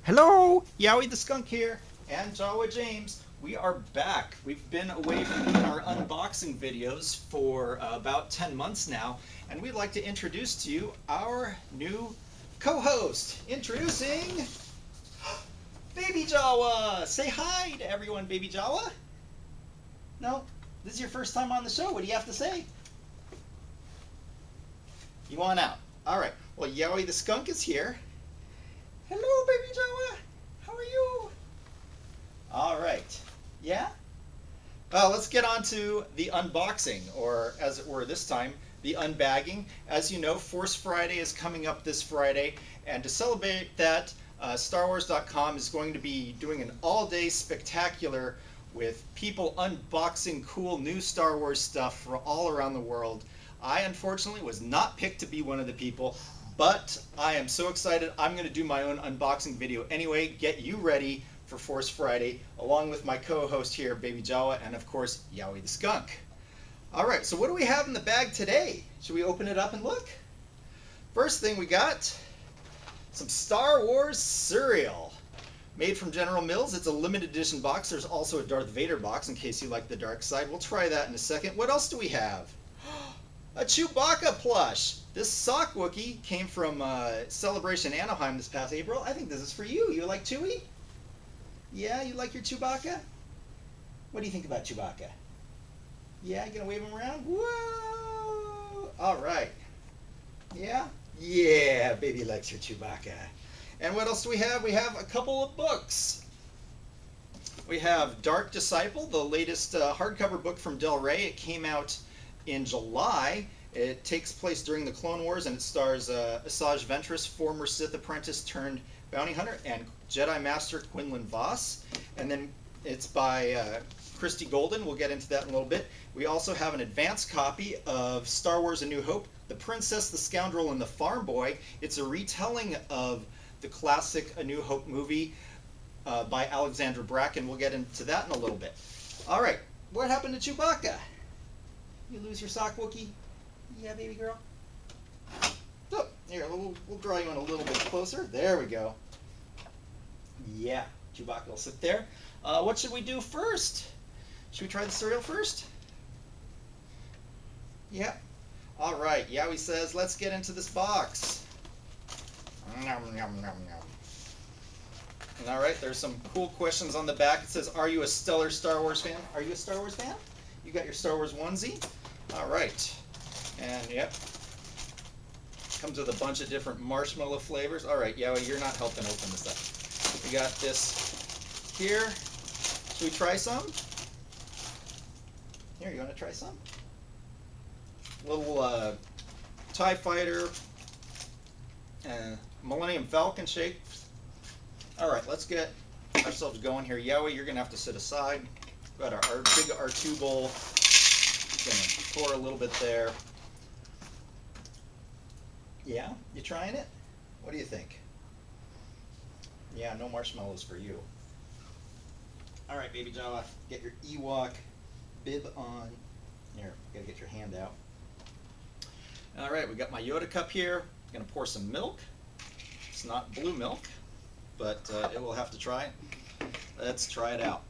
Hello, Yowie the skunk here, and Jawa James. We are back. We've been away from doing our unboxing videos for about 10 months now, and we'd like to introduce to you our new co-host. Introducing Baby Jawa. Say hi to everyone, Baby Jawa. No, this is your first time on the show. What do you have to say? You want out? All right. Well, Yowie the skunk is here. Hello, Baby Jawa. How are you? All right. Yeah? Well, let's get on to the unboxing, or as it were this time, the unbagging. As you know, Force Friday is coming up this Friday, and to celebrate that, StarWars.com is going to be doing an all-day spectacular with people unboxing cool new Star Wars stuff from all around the world. I unfortunately was not picked to be one of the people, but I am so excited. I'm going to do my own unboxing video anyway. Get you ready for Force Friday, along with my co-host here, Baby Jawa, and of course, Yowie the skunk. All right, so what do we have in the bag today? Should we open it up and look? First thing we got, some Star Wars cereal. Made from General Mills. It's a limited edition box. There's also a Darth Vader box in case you like the dark side. We'll try that in a second. What else do we have? A Chewbacca plush. This sock Wookiee came from Celebration Anaheim this past April. I think this is for you. You like Chewie? Yeah, you like your Chewbacca? What do you think about Chewbacca? Yeah, you gonna wave him around? Whoa! All right. Yeah? Yeah, baby likes your Chewbacca. And what else do we have? We have a couple of books. We have Dark Disciple, the latest hardcover book from Del Rey. It came out in July. It takes place during the Clone Wars, and it stars Asajj Ventress, former Sith apprentice turned bounty hunter, and Jedi Master Quinlan Voss. And then it's by Christy Golden. We'll get into that in a little bit. We also have an advanced copy of Star Wars A New Hope, The Princess, the Scoundrel, and the Farm Boy. It's a retelling of the classic A New Hope movie by Alexandra Bracken. We'll get into that in a little bit. All right, what happened to Chewbacca? You lose your sock, Wookiee? Yeah, baby girl. So, here, we'll draw you in a little bit closer. There we go. Yeah, Chewbacca will sit there. What should we do first? Should we try the cereal first? Yeah. All right, Yowie says, let's get into this box. Nom, nom, nom, nom. And all right, there's some cool questions on the back. It says, are you a stellar Star Wars fan? Are you a Star Wars fan? You got your Star Wars onesie? All right. And yep, comes with a bunch of different marshmallow flavors. All right, Yowie, you're not helping open this up. We got this here. Should we try some? Here, you want to try some? Little TIE Fighter and Millennium Falcon shake. All right, let's get ourselves going here. Yowie, you're going to have to sit aside. We've got our big R2 bowl. Going to pour a little bit there. Yeah? You trying it? What do you think? Yeah, no marshmallows for you. All right, Baby Jawa, get your Ewok bib on. Here, gotta get your hand out. All right, we got my Yoda cup here. Gonna pour some milk. It's not blue milk, but it will have to try. Let's try it out.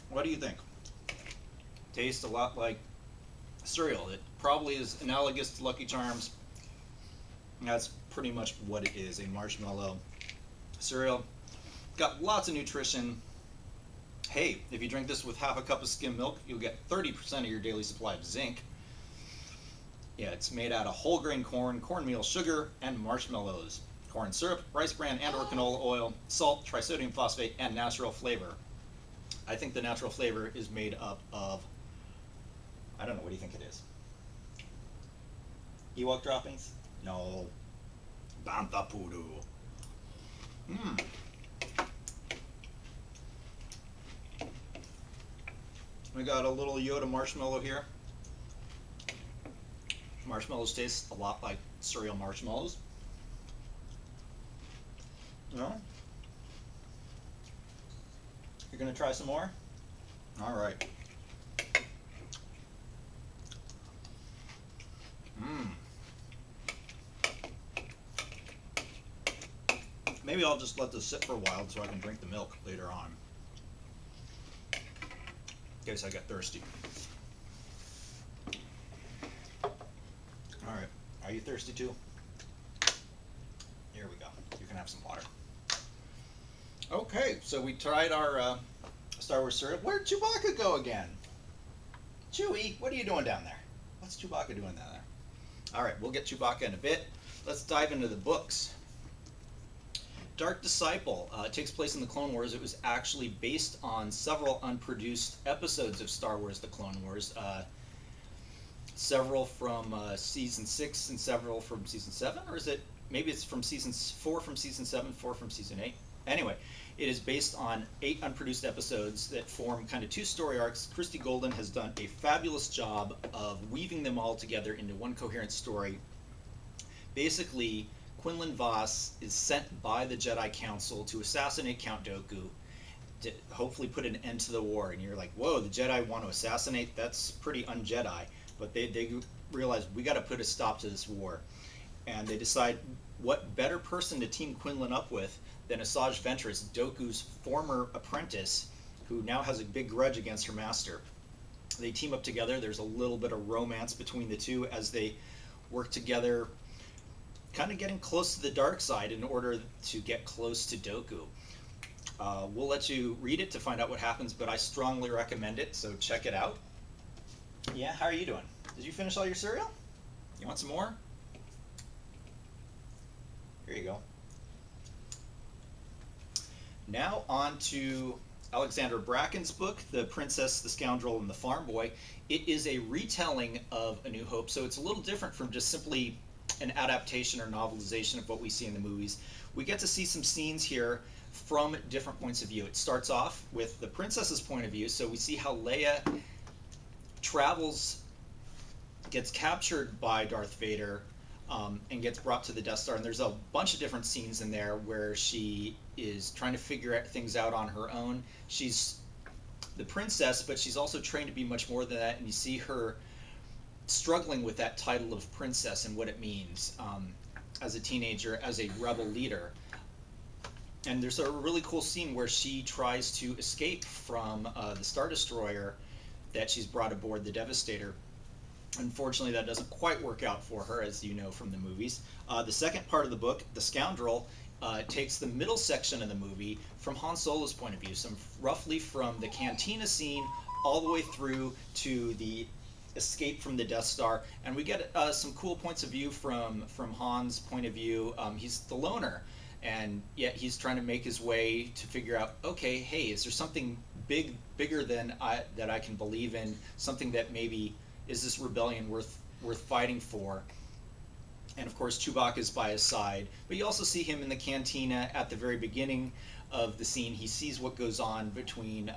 What do you think? Tastes a lot like cereal. It probably is analogous to Lucky Charms. That's pretty much what it is, a marshmallow cereal. Got lots of nutrition. Hey, if you drink this with half a cup of skim milk, you'll get 30% of your daily supply of zinc. Yeah, it's made out of whole grain corn, cornmeal, sugar, and marshmallows. Corn syrup, rice bran, and/or canola oil, salt, trisodium phosphate, and natural flavor. I think the natural flavor is made up of, I don't know, what do you think it is? Ewok droppings? No. Bantha poodoo. We got a little Yoda marshmallow here. Marshmallows taste a lot like cereal marshmallows. No? You're gonna try some more? All right. Maybe I'll just let this sit for a while so I can drink the milk later on. In case I get thirsty. Alright, are you thirsty too? Here we go. You can have some water. Okay, so we tried our Star Wars cereal. Where'd Chewbacca go again? Chewie, what are you doing down there? What's Chewbacca doing down there? Alright, we'll get Chewbacca in a bit. Let's dive into the books. Dark Disciple takes place in the Clone Wars. It was actually based on several unproduced episodes of Star Wars The Clone Wars. Several from Season 6 and several from Season 7? Or is it, maybe it's from Season 4 from Season 7, 4 from Season 8? Anyway, it is based on 8 unproduced episodes that form kind of 2 story arcs. Christy Golden has done a fabulous job of weaving them all together into one coherent story. Basically, Quinlan Vos is sent by the Jedi Council to assassinate Count Dooku to hopefully put an end to the war. And you're like, whoa, the Jedi want to assassinate? That's pretty un-Jedi. But they realize, we got to put a stop to this war. And they decide, what better person to team Quinlan up with than Asajj Ventress, Dooku's former apprentice, who now has a big grudge against her master. They team up together. There's a little bit of romance between the two as they work together, kind of getting close to the dark side in order to get close to Dooku. We'll let you read it to find out what happens, but I strongly recommend it, so check it out. Yeah, how are you doing? Did you finish all your cereal? You want some more? Here you go. Now on to Alexandra Bracken's book, The Princess, the Scoundrel, and the Farm Boy. It is a retelling of A New Hope, so it's a little different from just simply an adaptation or novelization of what we see in the movies. We get to see some scenes here from different points of view. It starts off with the princess's point of view, so we see how Leia gets captured by Darth Vader, and gets brought to the Death Star, and there's a bunch of different scenes in there where she is trying to figure things out on her own. She's the princess, but she's also trained to be much more than that, and you see her struggling with that title of princess and what it means as a teenager, as a rebel leader. And there's a really cool scene where she tries to escape from the Star Destroyer that she's brought aboard, the Devastator. Unfortunately, that doesn't quite work out for her, as you know from the movies. The second part of the book, The Scoundrel, takes the middle section of the movie from Han Solo's point of view, roughly from the cantina scene all the way through to the escape from the Death Star, and we get some cool points of view from Han's point of view. He's the loner, and yet he's trying to make his way to figure out, okay, hey, is there something bigger than that I can believe in? Something that maybe is this rebellion worth fighting for? And of course, Chewbacca is by his side, but you also see him in the cantina at the very beginning of the scene. He sees what goes on between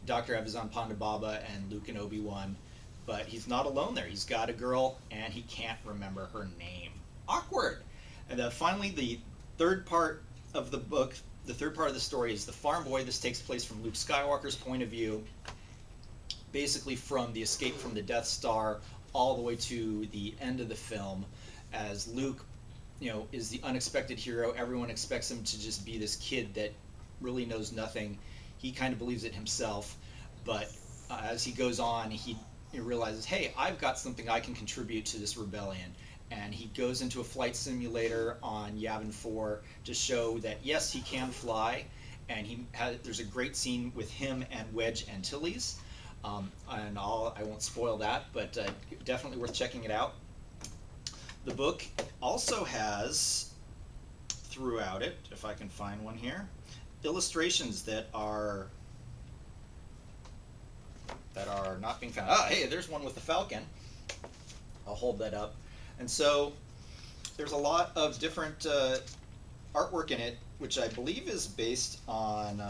Dr. Evazan Pandababa and Luke and Obi-Wan, but he's not alone there. He's got a girl, and he can't remember her name. Awkward. And then finally, the third part of the book, the third part of the story is The Farm Boy. This takes place from Luke Skywalker's point of view, basically from the escape from the Death Star all the way to the end of the film, as Luke, is the unexpected hero. Everyone expects him to just be this kid that really knows nothing. He kind of believes it himself, but as he goes on, he realizes, hey, I've got something I can contribute to this rebellion. And he goes into a flight simulator on Yavin 4 to show that, yes, he can fly. And there's a great scene with him and Wedge Antilles. And I won't spoil that, but definitely worth checking it out. The book also has, throughout it, if I can find one here, illustrations that are not being found. Ah, hey, there's one with the Falcon. I'll hold that up. And so there's a lot of different artwork in it, which I believe is based on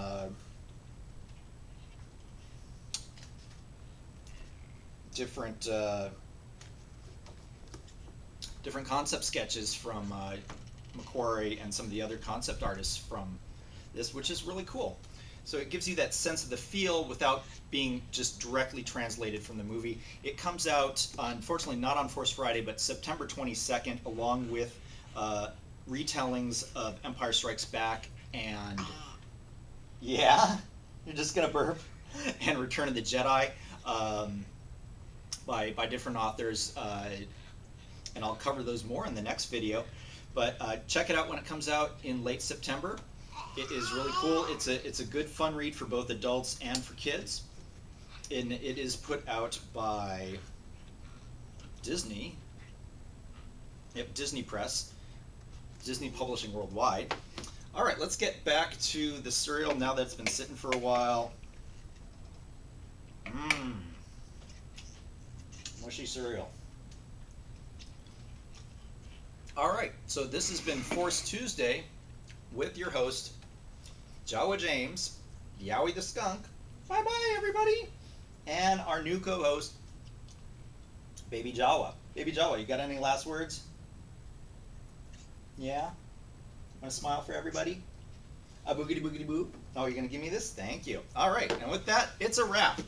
different concept sketches from Macquarie and some of the other concept artists from this, which is really cool. So it gives you that sense of the feel without being just directly translated from the movie. It comes out, unfortunately, not on Force Friday, but September 22nd, along with retellings of Empire Strikes Back and, yeah, you're just gonna burp, and Return of the Jedi, by different authors, and I'll cover those more in the next video. But check it out when it comes out in late September. It is really cool. It's a good fun read for both adults and for kids. And it is put out by Disney. Yep, Disney Press. Disney Publishing Worldwide. All right, let's get back to the cereal now that it's been sitting for a while. Mushy cereal. All right, so this has been Force Tuesday with your host, Jawa James, Yowie the skunk. Bye-bye, everybody. And our new co-host, Baby Jawa. Baby Jawa, you got any last words? Yeah? Want to smile for everybody? A boogity boogity boo? Oh, you're going to give me this? Thank you. All right, and with that, it's a wrap.